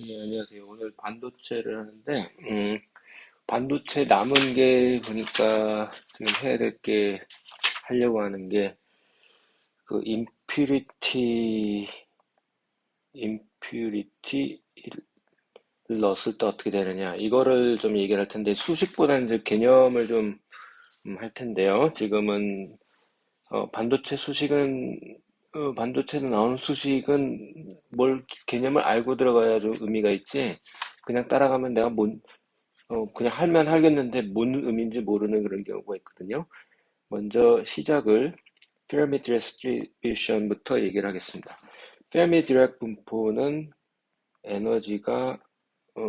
네, 안녕하세요. 오늘 반도체를 하는데, 반도체 남은 게 보니까 지금 해야 될 게, 하려고 하는 게, 그, 임퓨리티를 넣었을 때 어떻게 되느냐. 이거를 좀 얘기를 할 텐데, 수식보다는 이제 개념을 좀 할 텐데요. 지금은, 반도체 수식은, 반도체에서 나오는 수식은 뭘 개념을 알고 들어가야 좀 의미가 있지. 그냥 따라가면 내가 그냥 하면 하겠는데 뭔 의미인지 모르는 그런 경우가 있거든요. 먼저 시작을 페르미 디스트리뷰션부터 얘기를 하겠습니다. 페르미 디렉 분포는 에너지가 어,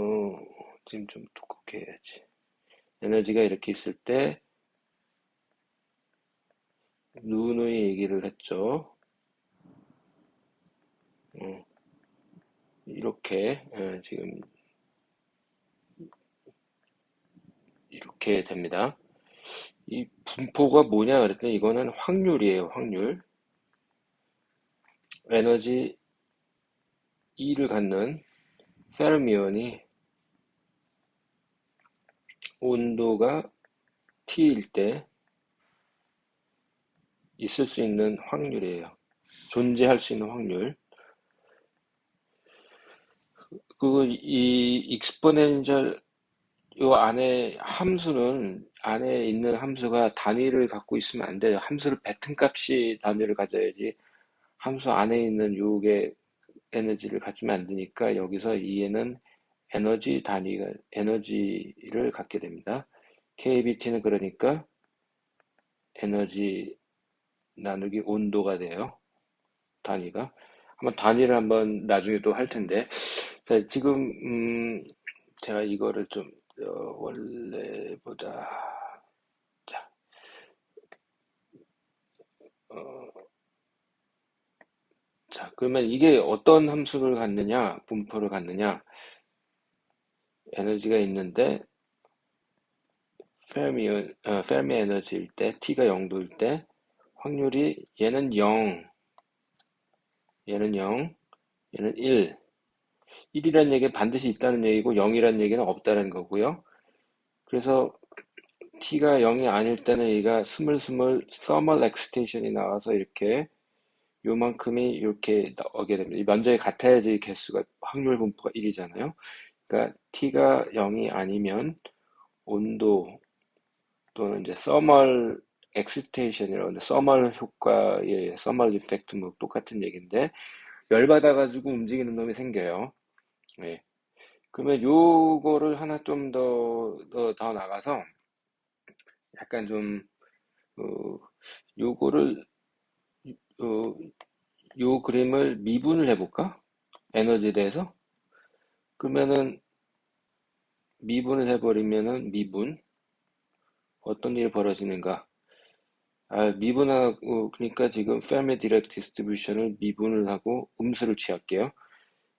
지금 좀 두껍게 해야지. 에너지가 이렇게 있을 때 누누이 얘기를 했죠. 어, 이렇게 지금 이렇게 됩니다. 이 분포가 뭐냐 그랬더니 이거는 확률이에요. 확률. 에너지 E를 갖는 페르미온이 온도가 T일 때 있을 수 있는 확률이에요. 존재할 수 있는 확률. 그리고 이 익스포넨셜 요 안에 함수는 안에 있는 함수가 단위를 갖고 있으면 안 돼요. 함수를 뱉은 값이 단위를 가져야지 함수 안에 있는 요게 에너지를 갖추면 안 되니까 여기서 이에는 에너지를 갖게 됩니다. KBT는 그러니까 에너지 나누기 온도가 돼요. 단위가. 한번 단위를 한번 나중에 또 할 텐데. 자, 지금, 제가 이거를 좀, 원래보다, 자, 어, 자, 그러면 이게 어떤 함수를 갖느냐, 분포를 갖느냐, 에너지가 있는데, 페르미 에너지일 때, T가 0도일 때, 확률이 얘는 0, 얘는 0, 얘는 1. 1이라는 얘기는 반드시 있다는 얘기고, 0이라는 얘기는 없다는 거고요. 그래서 t가 0이 아닐 때는 얘가 스물스물 thermal excitation 나와서 이렇게 요만큼이 이렇게 나오게 됩니다. 이 면적이 같아야지 개수가 확률 분포가 1이잖아요. 그러니까 t가 0이 아니면 온도 또는 이제 thermal excitation이라고 하는데 thermal 효과의 thermal effect 뭐 똑같은 얘기인데 열받아가지고 움직이는 놈이 생겨요. 네. 그러면 요거를 하나 좀 더 나가서 약간 좀 어, 요거를 어, 요 그림을 미분을 해볼까? 에너지에 대해서? 그러면은 미분을 해버리면은 미분 어떤 일이 벌어지는가? 미분하고 그러니까 지금 페르미 디렉 디스트리뷰션을 미분을 하고 음수를 취할게요.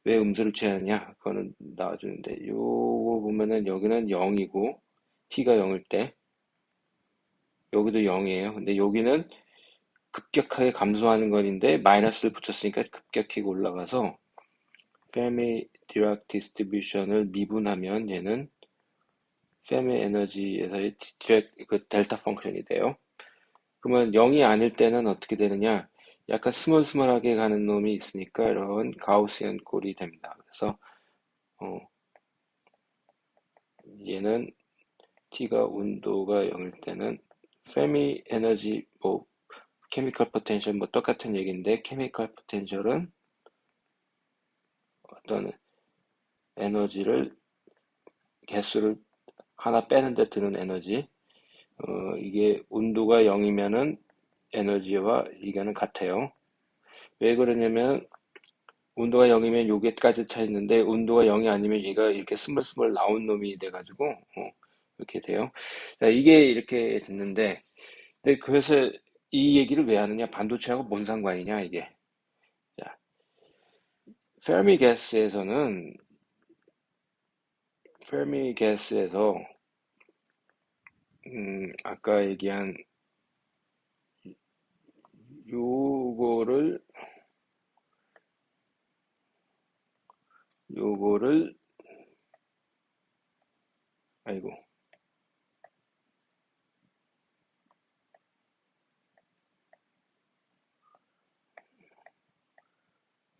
왜 음수를 취하느냐? 그거는 나와주는데 요거 보면은 여기는 0이고 t가 0일 때 여기도 0이에요. 근데 여기는 급격하게 감소하는 건인데 마이너스를 붙였으니까 급격하게 올라가서 페미 디락 디스트리뷰션을 미분하면 얘는 페미 에너지에서의 그 델타 펑션이 돼요. 그러면 0이 아닐 때는 어떻게 되느냐? 약간 스멀스멀하게 가는 놈이 있으니까 이런 가우시안 꼴이 됩니다. 그래서 어, 얘는 T가 온도가 0일 때는 페미 에너지 뭐 케미컬 포텐셜 뭐 똑같은 얘기인데 케미컬 포텐셜은 어떤 에너지를 개수를 하나 빼는데 드는 에너지 이게 온도가 0이면은 에너지와 이거는 같아요. 왜 그러냐면 온도가 0이면 요게까지 차 있는데 온도가 0이 아니면 얘가 이렇게 스멀스멀 나온 놈이 돼가지고 이렇게 돼요. 자, 이게 이렇게 됐는데 근데 그래서 이 얘기를 왜 하느냐? 반도체하고 뭔 상관이냐 이게. 자, 페르미 가스에서는 페르미 가스에서 아까 얘기한 요거를 요거를, 아이고,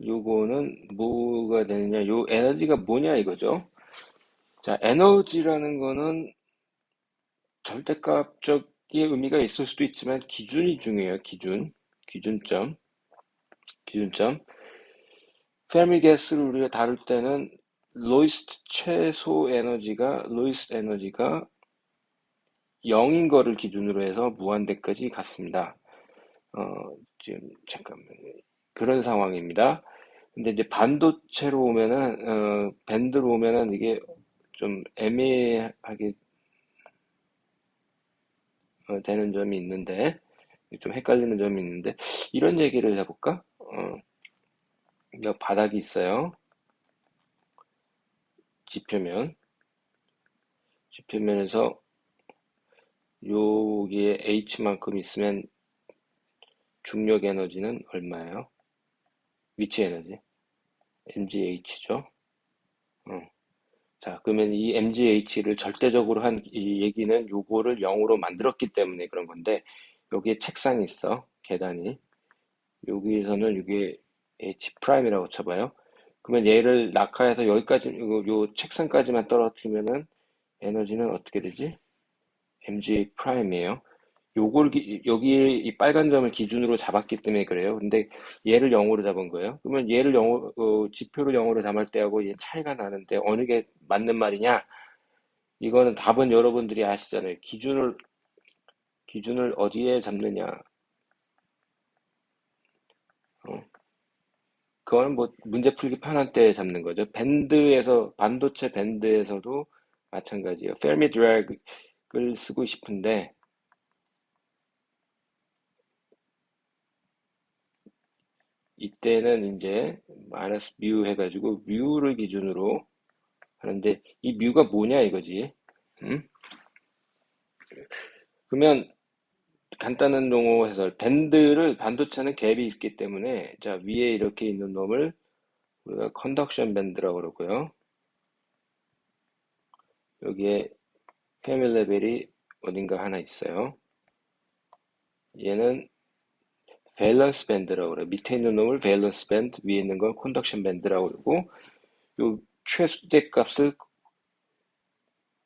요거는 뭐가 되느냐, 요 에너지가 뭐냐 이거죠. 자, 에너지라는 거는 절대값적인 의미가 있을 수도 있지만 기준이 중요해요. 기준점, 기준점. 페르미 가스를 우리가 다룰 때는 로이스트 에너지가 0인 거를 기준으로 해서 무한대까지 갔습니다. 지금 잠깐만요. 그런 상황입니다. 근데 이제 반도체로 오면은 밴드로 오면은 이게 좀 애매하게 되는 점이 있는데 좀 헷갈리는 점이 있는데 이런 얘기를 해볼까? 여기 바닥이 있어요. 지표면 지표면에서 여기에 H만큼 있으면 중력 에너지는 얼마예요? 위치 에너지 mgh죠. 자, 그러면 이 mgh를 절대적으로 한 이 얘기는 요거를 0으로 만들었기 때문에 그런 건데 여기에 책상이 있어. 계단이. 여기서는 이게 H 프라임이라고 쳐봐요. 그러면 얘를 낙하해서 여기까지 요 책상까지만 떨어뜨리면은 에너지는 어떻게 되지? mg 프라임이에요. 여기 이 빨간 점을 기준으로 잡았기 때문에 그래요. 근데 얘를 0으로 잡은 거예요. 그러면 얘를 0, 지표를 0으로 잡을 때하고 얘 차이가 나는데 어느 게 맞는 말이냐? 이거는 답은 여러분들이 아시잖아요. 기준을 어디에 잡느냐? 어, 그거는 뭐 문제 풀기 편한 때 잡는 거죠. 반도체 밴드에서도 마찬가지예요. 페르미 드래그를 쓰고 싶은데 이때는 이제 마이너스 뮤 해가지고 뮤를 기준으로 하는데 이 뮤가 뭐냐 이거지. 음? 그러면 간단한 용어 해설. 반도체는 갭이 있기 때문에 자 위에 이렇게 있는 놈을 우리가 컨덕션 밴드라고 그러고요. 여기에 페미 레벨이 어딘가 하나 있어요. 얘는 밸런스 밴드라고 그래요. 밑에 있는 놈을 밸런스 밴드, 위에 있는 건 컨덕션 밴드라고 그러고 요 최대 값을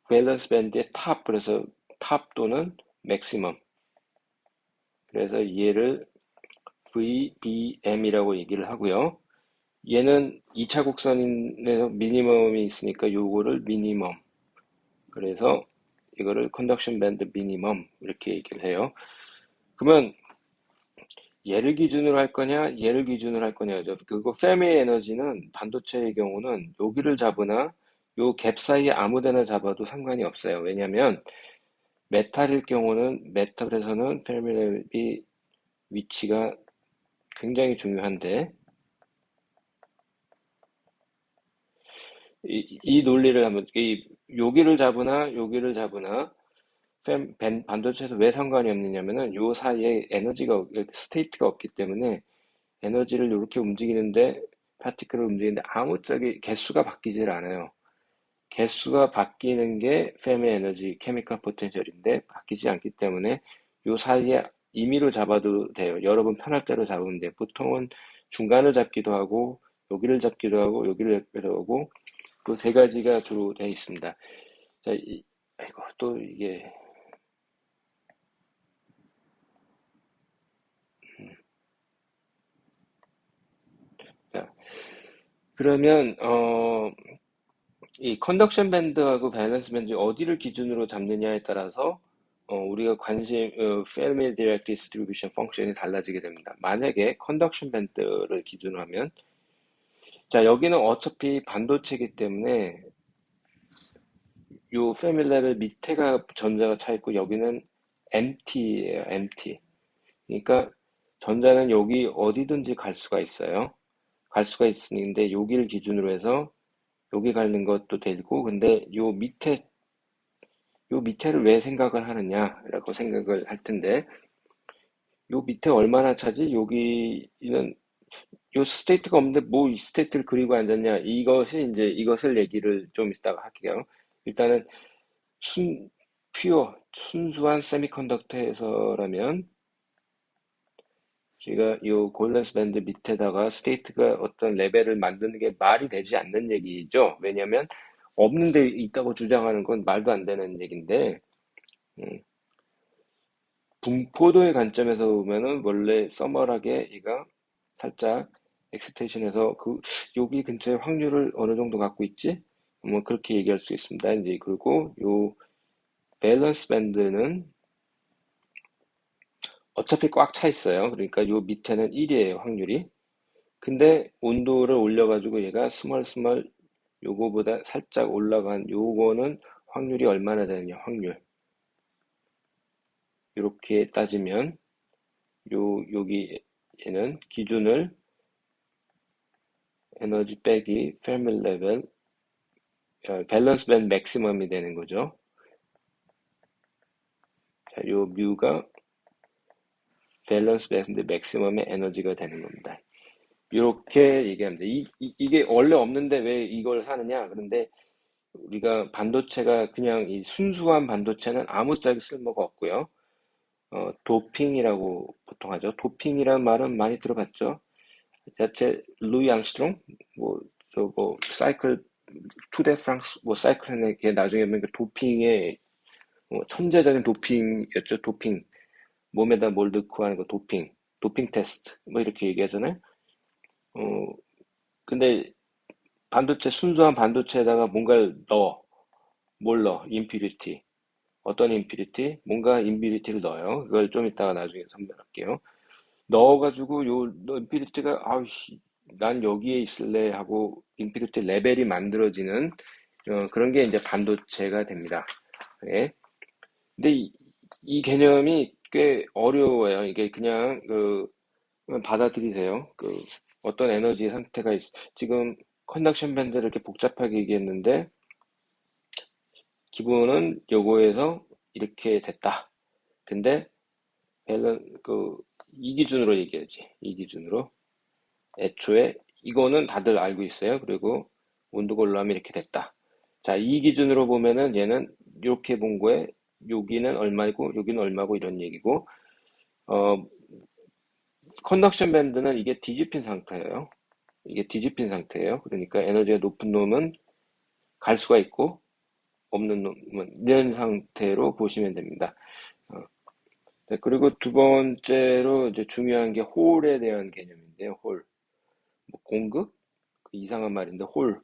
밸런스 밴드의 탑, 그래서 탑 또는 맥시멈. 그래서 얘를 VBM이라고 얘기를 하고요. 얘는 2차 곡선에서 미니멈이 있으니까 요거를 미니멈. 그래서 이거를 컨덕션 밴드 미니멈 이렇게 얘기를 해요. 그러면 얘를 기준으로 할 거냐, 얘를 기준으로 할 거냐죠. 그리고 페미 에너지는 반도체의 경우는 여기를 잡으나 요 갭 사이에 아무 데나 잡아도 상관이 없어요. 왜냐하면 메탈일 경우는 메탈에서는 페르미 위치가 굉장히 중요한데 이 논리를 한번 여기를 잡으나 여기를 잡으나 반도체에서 왜 상관이 없느냐면은 요 사이에 스테이트가 없기 때문에 에너지를 이렇게 움직이는데 파티클을 움직이는데 아무짝에 개수가 바뀌질 않아요. 개수가 바뀌는 게 페미 에너지 케미컬 포텐셜인데 바뀌지 않기 때문에 요 사이에 임의로 잡아도 돼요. 여러분 편할 대로 잡으면 돼요. 보통은 중간을 잡기도 하고 여기를 잡기도 하고 여기를 잡기도 하고 그 세 가지가 주로 되어 있습니다. 자, 아이고 또 이게 자, 그러면 이 컨덕션 밴드하고 밸런스 밴드 어디를 기준으로 잡느냐에 따라서 우리가 페르미 디렉 디스트리뷰션 펑션이 달라지게 됩니다. 만약에 컨덕션 밴드를 기준으로 하면 자 여기는 어차피 반도체이기 때문에 요 페르미 레벨 밑에가 전자가 차 있고 여기는 empty예요, empty. 그러니까 전자는 여기 어디든지 갈 수가 있어요. 갈 수가 있는데 여기를 기준으로 해서 여기 가는 것도 되고 근데 요 밑에를 왜 생각을 하느냐라고 생각을 할 텐데 요 밑에 얼마나 차지? 여기는 요 스테이트가 없는데 뭐 이 스테이트를 그리고 앉았냐? 이것이 이제 이것을 얘기를 좀 이따가 할게요. 일단은 순 퓨어 순수한 세미컨덕터에서라면 제가 요 골든스 밴드 밑에다가 스테이트가 어떤 레벨을 만드는 게 말이 되지 않는 얘기죠. 왜냐하면 없는 데 있다고 주장하는 건 말도 안 되는 얘기인데 음, 분포도의 관점에서 보면은 원래 서멀하게 얘가 살짝 엑스텐션에서 그 여기 근처에 확률을 어느 정도 갖고 있지? 뭐 그렇게 얘기할 수 있습니다. 이제 그리고 요 밸런스 밴드는 어차피 꽉 차 있어요. 그러니까 요 밑에는 1이에요, 확률이. 근데 온도를 올려가지고 얘가 스멀스멀 요거보다 살짝 올라간 요거는 확률이 얼마나 되느냐, 확률. 이렇게 따지면 여기 얘는 기준을 에너지 빼기 페르미 레벨 밸런스 밴드 맥시멈이 되는 거죠. 자, 요 뮤가 밸런스 밴드 맥시멈의 에너지가 되는 겁니다. 이렇게 얘기합니다. 이게 원래 없는데 왜 이걸 사느냐? 그런데 우리가 반도체가 그냥 이 순수한 반도체는 아무짝에 쓸모가 없고요. 도핑이라고 보통 하죠. 도핑이란 말은 많이 들어봤죠. 자체 루이 암스트롱, 뭐 저거 사이클 투데 프랑스 뭐 사이클에 나중에 보면 그 도핑의 천재적인 도핑이었죠. 도핑 몸에다 뭘 넣고 하는 거 도핑 테스트 뭐 이렇게 얘기하잖아요. 어 근데 반도체 순수한 반도체에다가 뭔가를 넣어 뭘 넣어 임퓨리티 어떤 임퓨리티 뭔가 임퓨리티를 넣어요. 그걸 좀 이따가 나중에 설명할게요. 넣어가지고 요 임퓨리티가 아우씨 난 여기에 있을래 하고 임퓨리티 레벨이 만들어지는 그런 게 이제 반도체가 됩니다. 네. 근데 이 개념이 꽤 어려워요. 이게 그냥 그냥 받아들이세요. 어떤 에너지 상태가 지금 컨덕션 밴드를 이렇게 복잡하게 얘기했는데 기본은 요거에서 이렇게 됐다. 근데 이 기준으로 얘기하지. 이 기준으로 애초에 이거는 다들 알고 있어요. 그리고 온도가 올라가면 이렇게 됐다. 자, 이 기준으로 보면은 얘는 이렇게 본 거에 여기는 얼마이고 여기는 얼마고 이런 얘기고 어 컨덕션 밴드는 이게 뒤집힌 상태예요. 이게 뒤집힌 상태예요. 그러니까 에너지가 높은 놈은 갈 수가 있고 없는 놈은 이런 상태로 보시면 됩니다. 어, 네, 그리고 두 번째로 이제 중요한 게 홀에 대한 개념인데요. 홀. 뭐 공급? 그 이상한 말인데 홀.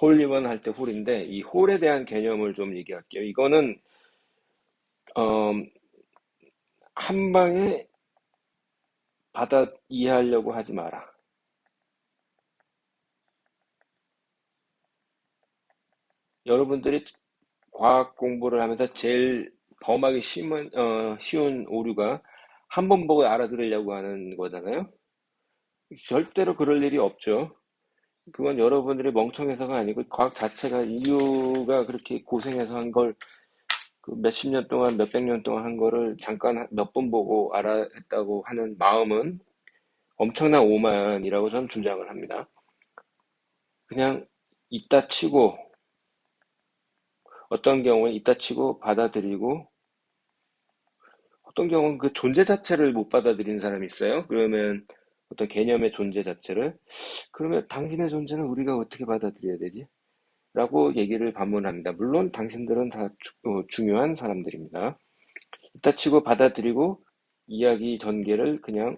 홀리만 할 때 홀인데 이 홀에 대한 개념을 좀 얘기할게요. 이거는 어, 한 방에 받아 이해하려고 하지 마라. 여러분들이 과학 공부를 하면서 제일 범하기 쉬운 오류가 한 번 보고 알아들으려고 하는 거잖아요. 절대로 그럴 일이 없죠. 그건 여러분들이 멍청해서가 아니고 과학 자체가 인류가 그렇게 고생해서 한 걸 그 몇십 년 동안 몇백 년 동안 한 거를 잠깐 몇 번 보고 알아했다고 하는 마음은 엄청난 오만이라고 저는 주장을 합니다. 그냥 이따 치고 어떤 경우는 이따 치고 받아들이고 어떤 경우는 그 존재 자체를 못 받아들이는 사람이 있어요. 그러면 어떤 개념의 존재 자체를 그러면 당신의 존재는 우리가 어떻게 받아들여야 되지? 라고 얘기를 반문합니다. 물론 당신들은 다 중요한 사람들입니다. 이따 치고 받아들이고 이야기 전개를 그냥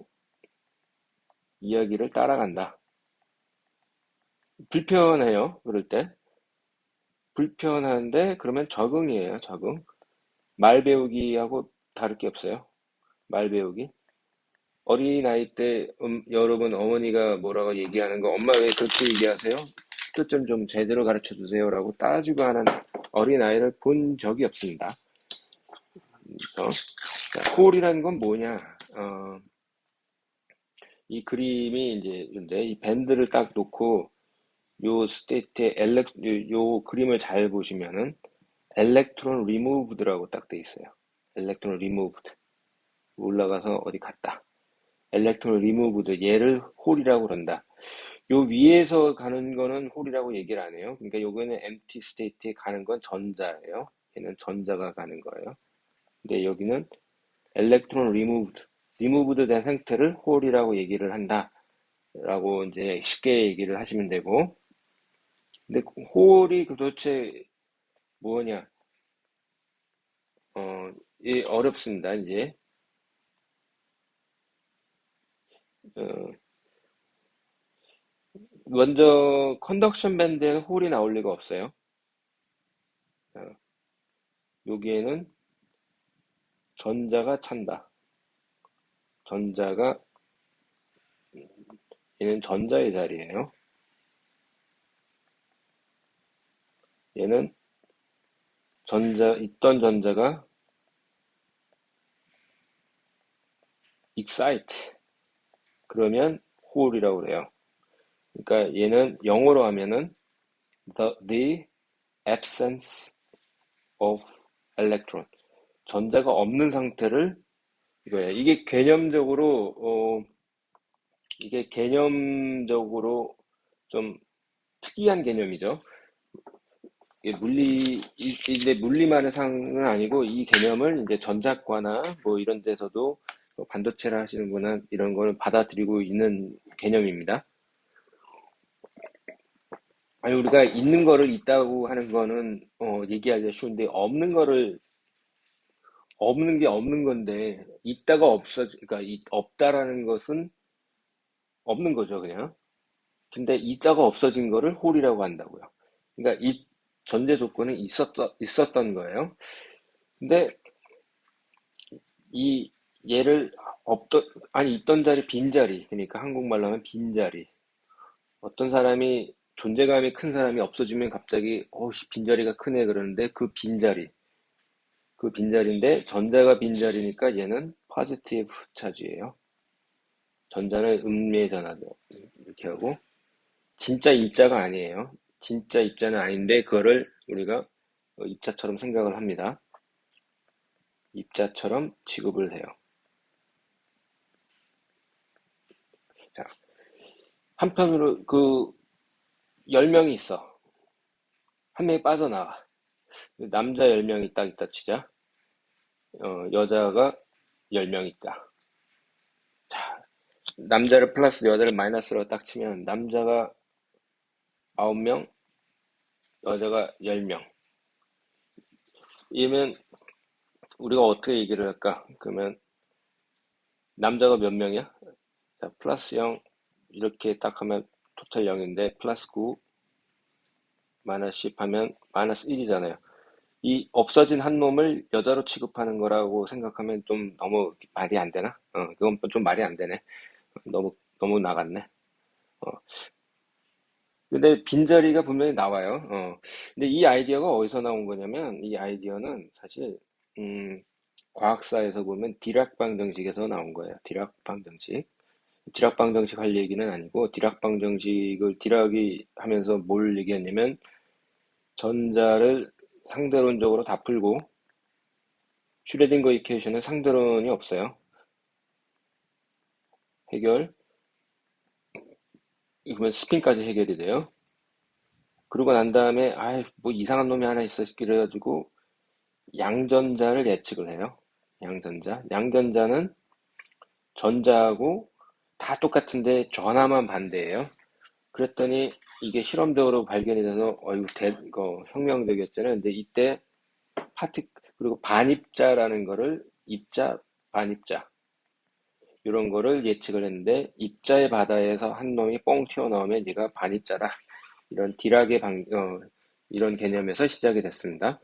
이야기를 따라간다. 불편해요. 그럴 때. 불편한데 그러면 적응이에요. 적응. 말 배우기하고 다를 게 없어요. 말 배우기. 어린아이 때 여러분 어머니가 뭐라고 얘기하는 거 엄마 왜 그렇게 얘기하세요? 뜻 좀 제대로 가르쳐 주세요라고 따지고 하는 어린아이를 본 적이 없습니다. 자, 홀이라는 건 뭐냐? 이 그림이 이제 근데 이 밴드를 딱 놓고 요 스테이트의 요 그림을 잘 보시면은 엘렉트론 리무브드라고 딱 돼 있어요. 엘렉트론 리무브드 올라가서 어디 갔다. electron removed 얘를 홀이라고 그런다. 요 위에서 가는 거는 홀이라고 얘기를 안 해요. 그러니까 요거는 empty state에 가는 건 전자예요. 얘는 전자가 가는 거예요. 근데 여기는 electron removed 된 상태를 홀이라고 얘기를 한다. 라고 이제 쉽게 얘기를 하시면 되고. 근데 홀이 도대체 뭐냐? 어렵습니다, 이제. 어, 먼저 컨덕션 밴드에는 홀이 나올 리가 없어요. 어, 여기에는 전자가 찬다. 전자가 얘는 전자의 자리예요. 얘는 있던 전자가 excite. 그러면 홀이라고 그래요. 그러니까 얘는 영어로 하면은 the absence of electron. 전자가 없는 상태를 이거예요. 이게 개념적으로 좀 특이한 개념이죠. 이제 물리만의 상은 아니고 이 개념을 이제 전자과나 뭐 이런 데서도 반도체를 하시는 분은 이런 거를 받아들이고 있는 개념입니다. 아니, 우리가 있는 거를 있다고 하는 거는, 얘기하기가 쉬운데, 없는 게 없는 건데, 그러니까, 없다라는 것은 없는 거죠, 그냥. 근데 있다가 없어진 거를 홀이라고 한다고요. 그러니까 이 전제 조건은 있었던 거예요. 근데 이 얘를 있던 자리, 빈자리. 그러니까 한국말로 하면 빈자리. 어떤 사람이 존재감이 큰 사람이 없어지면 갑자기 빈자리가 크네 그러는데 그 빈자리인데 전자가 빈자리니까 얘는 포지티브 차지예요. 전자는 음미의 전하죠. 이렇게 하고 진짜 입자가 아니에요. 진짜 입자는 아닌데 그거를 우리가 입자처럼 생각을 합니다. 입자처럼 취급을 해요. 자, 한편으로 10명이 있어. 한 명이 빠져나와. 남자 10명이 딱 있다 치자. 여자가 10명 있다. 자, 남자를 플러스 여자를 마이너스로 딱 치면 남자가 9명, 여자가 10명. 이러면 우리가 어떻게 얘기를 할까? 그러면 남자가 몇 명이야? 자, 플러스 0 이렇게 딱 하면 토탈 0인데 플러스 9 마이너스 10 하면 마이너스 1이잖아요. 이 없어진 한 놈을 여자로 취급하는 거라고 생각하면 좀 너무 말이 안 되나? 그건 좀 말이 안 되네. 너무 나갔네. 어, 근데 빈자리가 분명히 나와요. 근데 이 아이디어가 어디서 나온 거냐면, 이 아이디어는 사실, 과학사에서 보면 디락 방정식에서 나온 거예요. 디락 방정식. 디락 방정식 할 얘기는 아니고, 디락 방정식을 디락이 하면서 뭘 얘기했냐면, 전자를 상대론적으로 다 풀고, 슈레딩거 이퀘이션은 상대론이 없어요. 해결. 그러면 스핀까지 해결이 돼요. 그러고 난 다음에, 뭐 이상한 놈이 하나 있어. 그래가지고, 양전자를 예측을 해요. 양전자는 전자하고 다 똑같은데 전하만 반대예요. 그랬더니 이게 실험적으로 발견이 돼서 이거 혁명적이었잖아요. 근데 이때 그리고 반입자라는 거를 입자, 반입자 이런 거를 예측을 했는데 입자의 바다에서 한 놈이 뻥 튀어나오면 얘가 반입자다. 이런 이런 개념에서 시작이 됐습니다.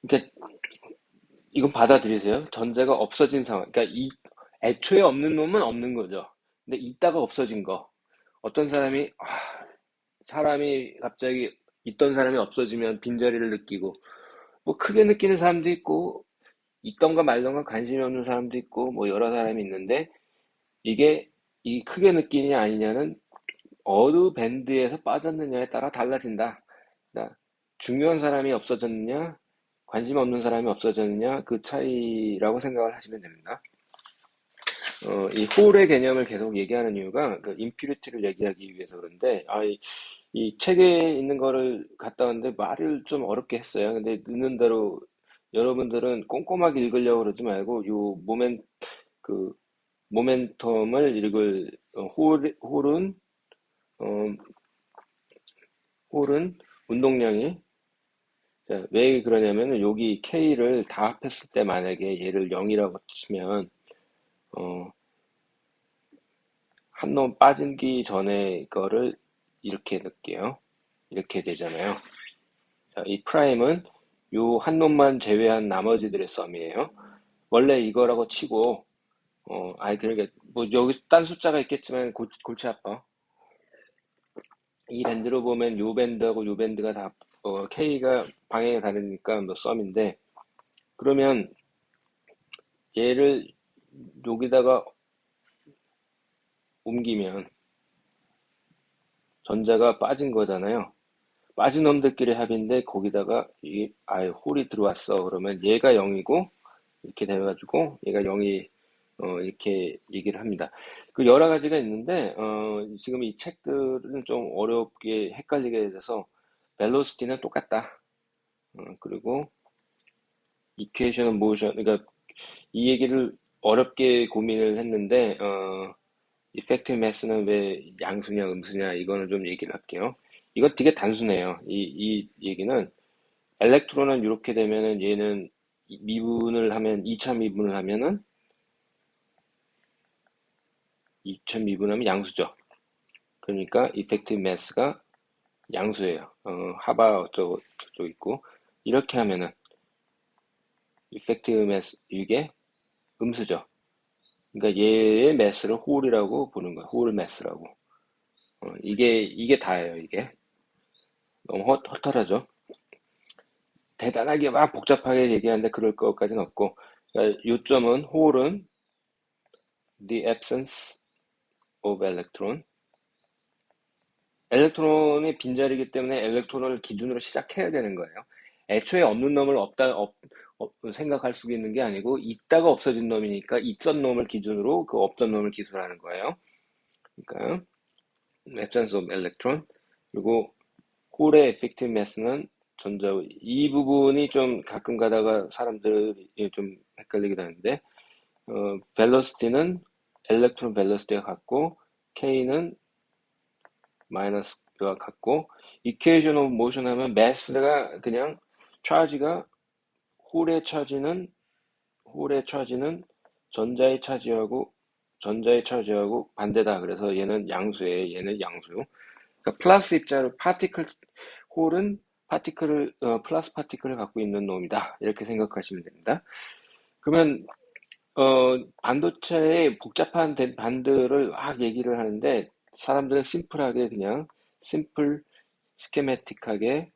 그러니까 이건 받아들이세요. 전자가 없어진 상황. 그러니까 애초에 없는 놈은 없는 거죠. 근데 있다가 없어진 거. 어떤 사람이 갑자기 있던 사람이 없어지면 빈자리를 느끼고, 뭐 크게 느끼는 사람도 있고, 있던가 말던가 관심이 없는 사람도 있고, 뭐 여러 사람이 있는데, 이게 이 크게 느끼느냐 아니냐는 어느 밴드에서 빠졌느냐에 따라 달라진다. 그러니까 중요한 사람이 없어졌느냐, 관심 없는 사람이 없어졌느냐, 그 차이라고 생각을 하시면 됩니다. 이 홀의 개념을 계속 얘기하는 이유가 그 임퓨리티를 얘기하기 위해서 그런데, 이 책에 있는 거를 갖다 왔는데 말을 좀 어렵게 했어요. 근데 있는 대로 여러분들은 꼼꼼하게 읽으려고 그러지 말고 그 모멘텀을 어, 홀은 운동량이 자, 왜 그러냐면은 여기 K를 다 합했을 때 만약에 얘를 0이라고 치면 어, 한 놈 빠지기 전에 거를 이렇게 넣을게요. 이렇게 되잖아요. 자, 이 프라임은 요 한 놈만 제외한 나머지들의 썸이에요. 원래 이거라고 치고 그러니까 뭐 여기 딴 숫자가 있겠지만 골치 아파. 이 밴드로 보면 요 밴드하고 요 밴드가 다 K가 방향이 다르니까 뭐 썸인데 그러면 얘를 여기다가 옮기면 전자가 빠진 거잖아요. 빠진 놈들끼리 합인데 거기다가 이게 아예 홀이 들어왔어. 그러면 얘가 0이고 이렇게 돼가지고 얘가 0이 이렇게 얘기를 합니다. 그 여러 가지가 있는데 지금 이 책들은 좀 어렵게 헷갈리게 돼서 벨로시티는 똑같다. 그리고 이퀘이션 모션 그러니까 이 얘기를 어렵게 고민을 했는데 이펙티브 매스는 왜 양수냐 음수냐 이거는 좀 얘기를 할게요. 이거 되게 단순해요. 이 얘기는 엘렉트론은 이렇게 되면은 얘는 미분을 하면 2차 미분을 하면은 2차 미분하면 양수죠. 그러니까 이펙티브 매스가 양수예요. 하바 어쩌고 저쩌고 있고 이렇게 하면은 이펙티브 매스 이게 음수죠. 그러니까 얘의 매스를 홀이라고 보는 거야. 홀 매스라고. 이게 다예요. 이게 너무 헛헛하죠. 대단하게 막 복잡하게 얘기하는데 그럴 것까지는 없고 그러니까 요점은 홀은 the absence of electron 엘렉트론이 빈자리이기 때문에 엘렉트론을 기준으로 시작해야 되는 거예요. 애초에 없는 놈을 생각할 수 있는 게 아니고 있다가 없어진 놈이니까 있던 놈을 기준으로 그 없던 놈을 기술하는 거예요. 그러니까 absence of electron 그리고 홀의 effective mass는 이 부분이 좀 가끔 가다가 사람들이 좀 헷갈리기도 하는데 velocity는 엘렉트론 벨로시티가 같고 K는 마이너스가 같고 equation of motion 하면 mass가 그냥 차지가 홀의 차지는 홀의 차지는 전자의 차지하고 반대다. 그래서 얘는 양수예요. 얘는 양수. 그러니까 플러스 입자로 홀은 플러스 파티클을 갖고 있는 놈이다. 이렇게 생각하시면 됩니다. 그러면 반도체의 복잡한 반들을 막 얘기를 하는데 사람들은 심플하게 그냥 심플 스케매틱하게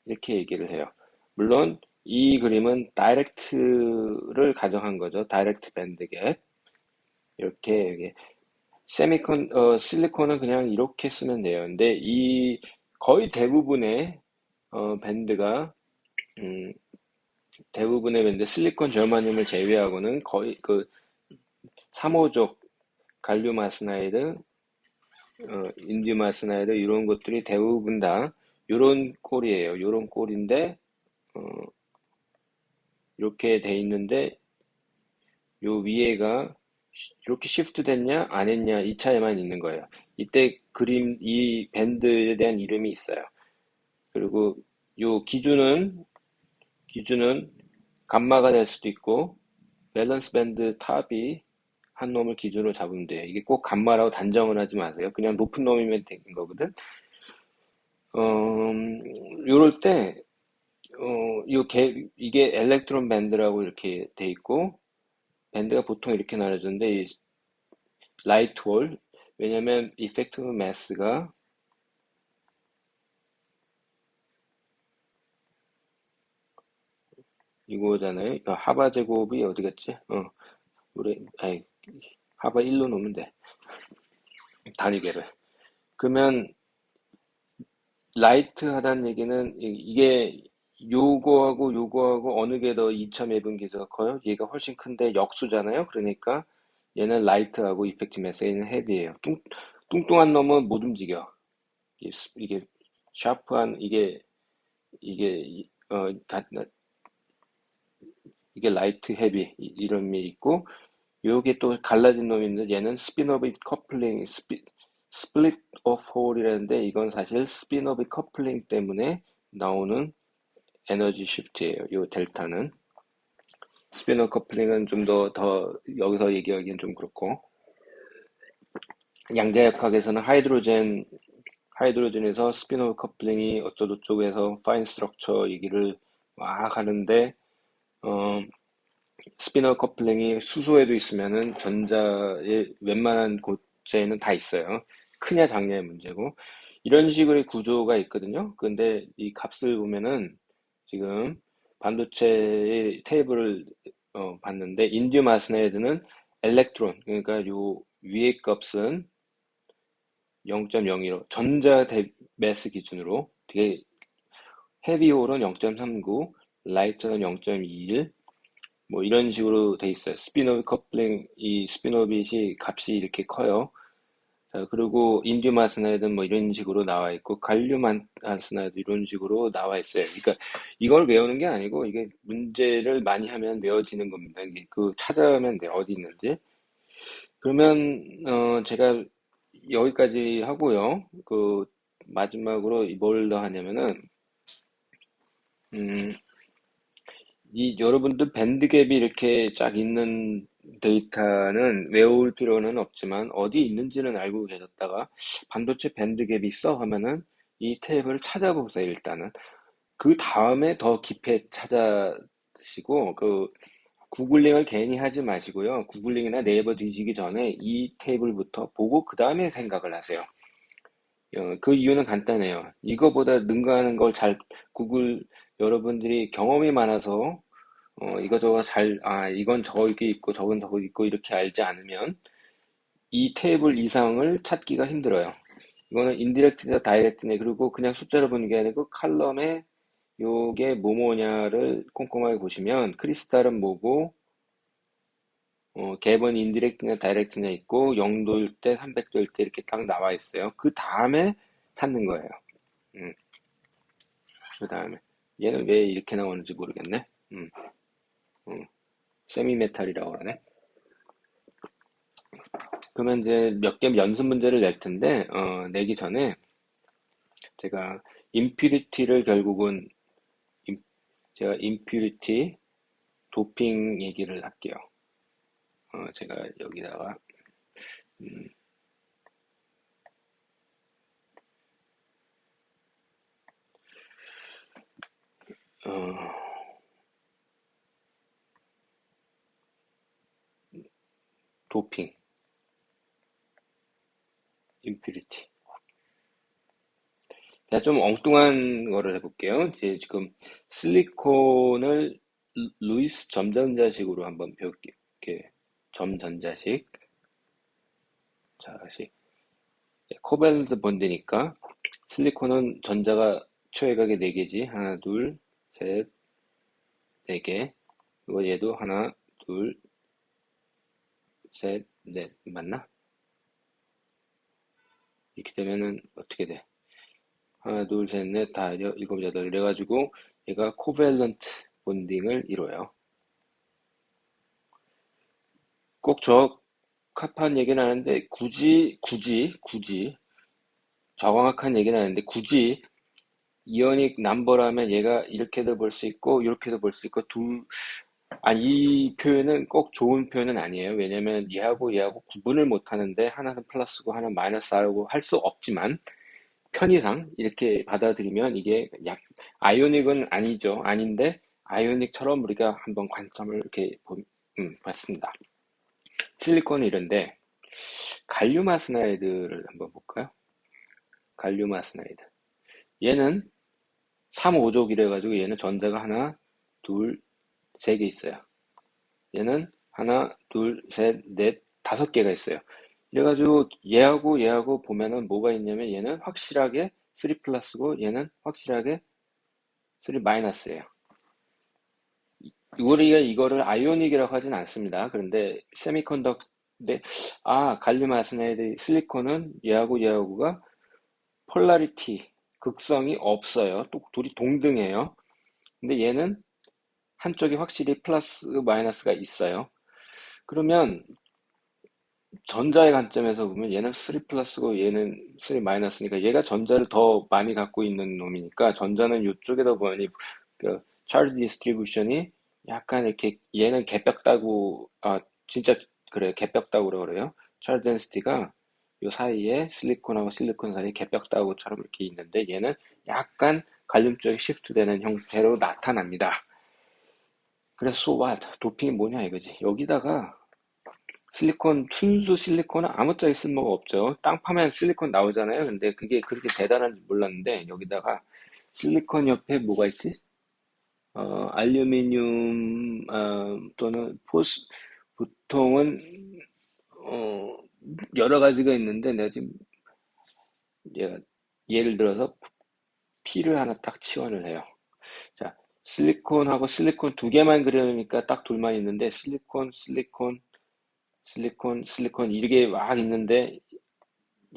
이렇게 얘기를 해요. 물론 이 그림은 다이렉트를 가정한 거죠. 다이렉트 밴드 갭. 이렇게 실리콘은 그냥 이렇게 쓰면 돼요. 근데 이 거의 음, 대부분의 밴드 실리콘 저마늄을 제외하고는 거의 그 3호족 갈륨 아스나이드, 인디움 아스나이드 이런 것들이 대부분 다 요런 꼴이에요. 요런 꼴인데 어, 이렇게 돼 있는데 요 위에가 이렇게 시프트 됐냐 안 했냐 이 차이만 있는 거예요. 이때 이 밴드에 대한 이름이 있어요. 그리고 요 기준은 감마가 될 수도 있고 밸런스 밴드 탑이 한 놈을 기준으로 잡으면 돼요. 이게 꼭 감마라고 단정을 하지 마세요. 그냥 높은 놈이면 되는 거거든. 요럴 때, 이게 엘렉트론 밴드라고 이렇게 돼 있고, 밴드가 보통 이렇게 나눠졌는데, 이 라이트 홀, 왜냐면 이펙티브 매스가 이거잖아요. 하바 제곱이 어디 갔지? 하바 1로 놓으면 돼. 단위계를. 그러면 라이트하다는 얘기는 이게 요거하고 어느 게 더 2차 매분기수가 커요? 얘가 훨씬 큰데 역수잖아요. 그러니까 얘는 라이트하고 이펙트 매스는 헤비예요. 뚱뚱한 놈은 못 움직여. 이게 샤프한 이게 이게 라이트 헤비 이런 미 있고 요게 또 갈라진 놈이 있는데 얘는 스피너빗 커플링 스플릿 오프 홀이라는데 이건 사실 스피너빗 커플링 때문에 나오는 에너지 시프트예요. 요 델타는 스피너 커플링은 좀 더 여기서 얘기하기는 좀 그렇고 양자역학에서는 하이드로젠에서 스피너 커플링이 어쩌고저쩌고 해서 파인 스트럭처 얘기를 막 하는데 어, 스피너 커플링이 수소에도 있으면은 전자의 웬만한 곳에는 다 있어요. 크냐 작냐의 문제고 이런 식의 구조가 있거든요. 근데 이 값을 보면은 지금 반도체의 테이블을 봤는데 인디움 아스나이드는 엘렉트론 그러니까 요 위의 값은 0.01로 전자 매스 기준으로 되게 헤비홀은 0.39, 라이트는 0.21 뭐 이런 식으로 돼 있어요. 스피노빗 커플링 이 스피노빗이 값이 이렇게 커요. 자, 그리고 인디움 아스나이드 뭐 이런 식으로 나와 있고 갈륨 아스나이드 이런 식으로 나와 있어요. 그러니까 이걸 외우는 게 아니고 이게 문제를 많이 하면 외워지는 겁니다. 이게 그 찾아가면 돼 어디 있는지. 그러면 제가 여기까지 하고요. 그 마지막으로 뭘 더 하냐면은 음, 이 여러분들 밴드갭이 이렇게 쫙 있는 데이터는 외울 필요는 없지만 어디 있는지는 알고 계셨다가 반도체 밴드갭이 있어 하면은 이 테이블을 찾아보세요 일단은. 그 다음에 더 깊이 찾아시고 그 구글링을 괜히 하지 마시고요. 구글링이나 네이버 뒤지기 전에 이 테이블부터 보고 그 다음에 생각을 하세요. 그 이유는 간단해요. 이거보다 능가하는 걸 구글 여러분들이 경험이 많아서 이거저거 이건 저기 있고 저건 저기 있고 이렇게 알지 않으면 이 테이블 이상을 찾기가 힘들어요. 이거는 인디렉트냐 다이렉트냐 그리고 그냥 숫자를 보는 게 아니고 칼럼에 요게 뭐뭐냐를 꼼꼼하게 보시면 크리스탈은 뭐고 갭은 인디렉트냐 다이렉트냐 있고 0도일 때 300도일 때 이렇게 딱 나와 있어요. 그 다음에 찾는 거예요. 음, 그 다음에 얘는 왜 이렇게 나오는지 모르겠네. 세미메탈이라고 하네. 그러면 이제 몇 개 연습 문제를 낼 텐데, 내기 전에 제가 임퓨리티를 결국은, 제가 임퓨리티, 도핑 얘기를 할게요. 제가 여기다가, 음, 어, 도핑, 임퓨리티. 제가 좀 엉뚱한 거를 해볼게요. 이제 지금 실리콘을 루이스 점전자식으로 한번 배울게요. 이렇게 점전자식. 자, 다시. 코밸런트 본드니까 실리콘은 전자가 초회각이 4개지. 하나, 둘, 셋, 4개. 그리고 얘도 하나, 둘, 셋, 넷. 맞나? 이렇게 되면은 어떻게 돼? 하나, 둘, 셋, 넷, 다, 일곱, 여덟. 이래가지고 얘가 코밸런트 본딩을 이뤄요. 꼭 적합한 얘기는 하는데 굳이 정확한 얘기는 하는데 굳이 이오닉 넘버라면 얘가 이렇게도 볼 수 있고 이렇게도 볼 수 있고 이 표현은 꼭 좋은 표현은 아니에요. 왜냐면 얘하고 구분을 못 하는데 하나는 플러스고 하나는 마이너스라고 할 수 없지만 편의상 이렇게 받아들이면 이게 아이오닉은 아니죠. 아닌데 아이오닉처럼 우리가 한번 관점을 이렇게 봤습니다. 실리콘은 이런데 갈륨 아스나이드를 한번 볼까요? 갈륨 아스나이드. 얘는 3,5족이래 가지고 얘는 전자가 하나, 둘, 세 개 있어요. 얘는 하나, 둘, 셋, 넷, 5개가 있어요. 이래가지고 얘하고 보면은 뭐가 있냐면 얘는 확실하게 3 플러스고 얘는 확실하게 3 마이너스예요. 우리가 이거를 아이오닉이라고 하진 않습니다. 그런데 근데 갈륨 아르세나이드 실리콘은 얘하고가 폴라리티 극성이 없어요. 또 둘이 동등해요. 근데 얘는 한쪽이 확실히 플러스 마이너스가 있어요. 그러면 전자의 관점에서 보면 얘는 3 플러스고 얘는 3 마이너스니까 얘가 전자를 더 많이 갖고 있는 놈이니까 전자는 이쪽에다 보니 그 차르지 디스트리뷰션이 약간 이렇게 얘는 개벽다구 진짜 그래요. 개벽다구라고 그래요. 차르지 덴시티가 요 사이에 실리콘하고 실리콘 사이에 개벽다구처럼 이렇게 있는데 얘는 약간 갈륨 쪽에 시프트 되는 형태로 나타납니다. 그래서 so what? 도핑이 뭐냐 이거지. 여기다가 순수 실리콘은 아무짝에 쓸모가 없죠. 땅 파면 실리콘 나오잖아요. 근데 그게 그렇게 대단한지 몰랐는데, 여기다가 실리콘 옆에 뭐가 있지? 알루미늄, 또는 보통은, 어, 여러 가지가 있는데, 내가 지금, 얘가, 예를 들어서, P를 하나 딱 치환을 해요. 자, 실리콘하고 실리콘 두 개만 그려놓으니까 딱 둘만 있는데, 실리콘, 이렇게 막 있는데,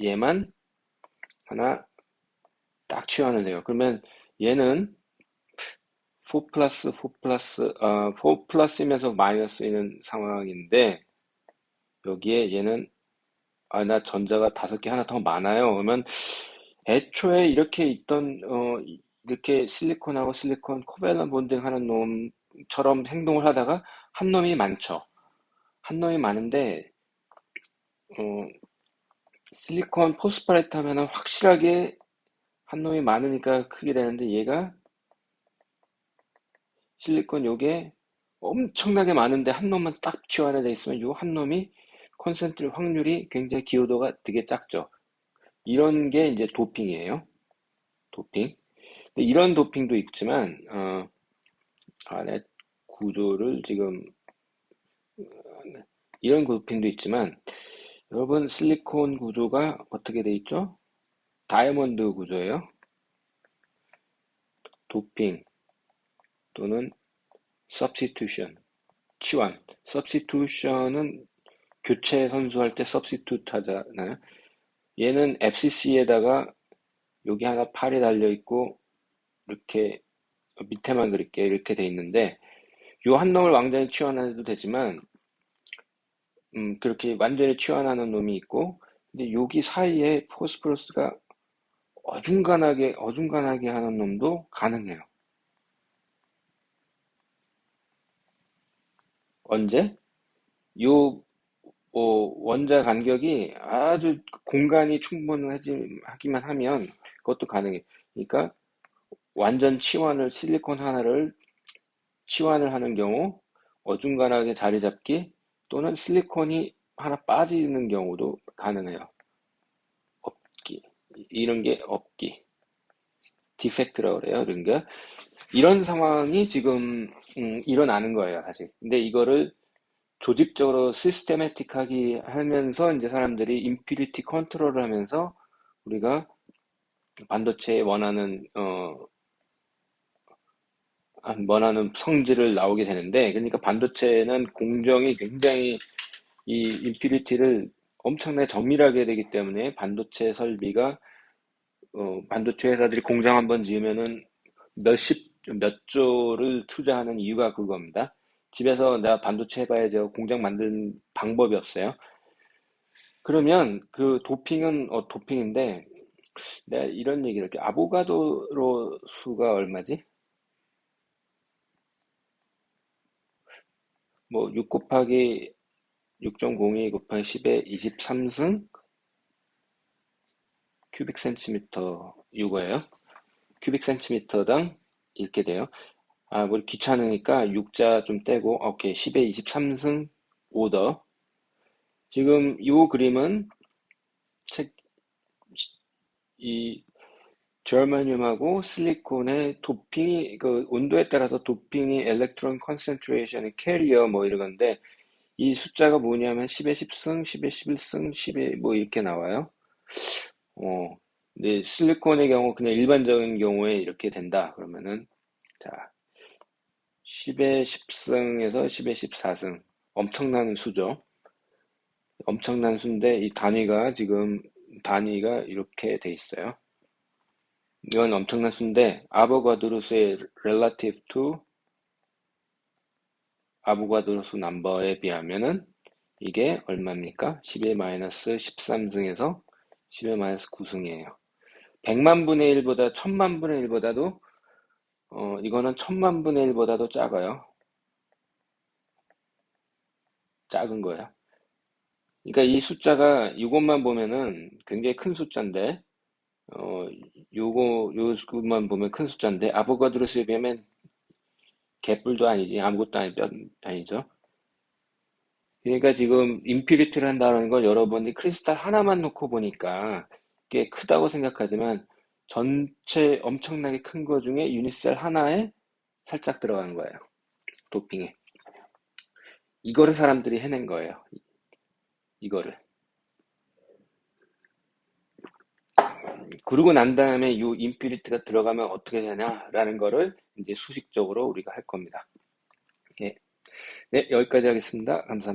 얘만 하나 딱 치환을 해요. 그러면 얘는 4 플러스 4 플러스이면서 마이너스인 상황인데 여기에 얘는 나 전자가 5개 하나 더 많아요. 그러면 애초에 이렇게 있던 이렇게 실리콘하고 실리콘 코밸런 본딩 하는 놈처럼 행동을 하다가 한 놈이 많죠. 한 놈이 많은데 어, 실리콘 포스파레트 하면은 확실하게 한 놈이 많으니까 크게 되는데 얘가 실리콘 요게 엄청나게 많은데 한 놈만 딱 치환이 돼 있으면 요 한 놈이 컨센트릴 확률이 굉장히 기여도가 되게 작죠. 이런 게 이제 도핑이에요. 도핑. 근데 이런 도핑도 있지만 안에 구조를 지금 이런 도핑도 있지만 여러분 실리콘 구조가 어떻게 돼 있죠? 다이아몬드 구조예요. 도핑 또는 substitution 치환. substitution은 교체 선수할 때 substitute 하잖아요. 얘는 FCC에다가 여기 하나 팔이 달려 있고 이렇게 밑에만 그릴게 이렇게 돼 있는데 요 한 놈을 완전히 치환해도 되지만 그렇게 완전히 치환하는 놈이 있고 근데 여기 사이에 포스포러스가 어중간하게 하는 놈도 가능해요. 언제? 요 원자 간격이 아주 공간이 충분하기만 하면 그것도 가능해. 그러니까 완전 치환을 실리콘 하나를 치환을 하는 경우 어중간하게 자리 잡기 또는 실리콘이 하나 빠지는 경우도 가능해요. 없기. 이런 게 없기. 디펙트라고 그래요. 그러니까 이런 상황이 지금 일어나는 거예요, 사실. 근데 이거를 조직적으로 시스테매틱하게 하면서 이제 사람들이 인피니티 컨트롤을 하면서 우리가 반도체에 원하는 성질을 나오게 되는데, 그러니까 반도체는 공정이 굉장히 이 인피니티를 엄청나게 정밀하게 되기 때문에 반도체 반도체 회사들이 공장 한번 지으면은 몇 조를 투자하는 이유가 그겁니다. 집에서 내가 반도체 해봐야지 공장 만드는 방법이 없어요. 그러면 그 도핑은 도핑인데 내가 이런 얘기를 할게. 아보가드로 수가 얼마지? 뭐 6 곱하기 6.02 곱하기 10에 23승 큐빅 센티미터 이거예요. 큐빅 센티미터당 이렇게 돼요. 뭐 귀찮으니까 6자 좀 떼고 오케이 10에 23승 오더. 지금 이 그림은 책, 이 저마늄하고 실리콘의 도핑이 그 온도에 따라서 도핑이 엘렉트론 컨센트레이션의 캐리어 뭐 이러건데 이 숫자가 뭐냐면 10에 10승, 10에 11승, 10에 뭐 이렇게 나와요. 어, 근데 실리콘의 경우 그냥 일반적인 경우에 이렇게 된다. 그러면은 자 10에 10승에서 10에 14승 엄청난 수죠. 엄청난 수인데 이 단위가 이렇게 돼 있어요. 이건 엄청난 수인데 아보가드로수의 relative to 아보가드로수 넘버에 비하면은 이게 얼마입니까? 11-13승에서 11-9승이에요. 100만 분의 1보다 1000만 분의 1보다도 이거는 1000만 분의 1보다도 작아요. 작은 거예요. 그러니까 이 숫자가 이것만 보면은 굉장히 큰 숫자인데 요것만 보면 큰 숫자인데 아보가드로수에 비하면 개뿔도 아니지 아무것도 아니죠. 그러니까 지금 인피니트를 한다는 건 여러분이 크리스탈 하나만 놓고 보니까 꽤 크다고 생각하지만 전체 엄청나게 큰 거 중에 유니셀 하나에 살짝 들어간 거예요. 도핑에. 이거를 사람들이 해낸 거예요. 이거를. 그러고 난 다음에 이 인피니트가 들어가면 어떻게 되냐라는 거를 이제 수식적으로 우리가 할 겁니다. 예. 네, 여기까지 하겠습니다. 감사합니다.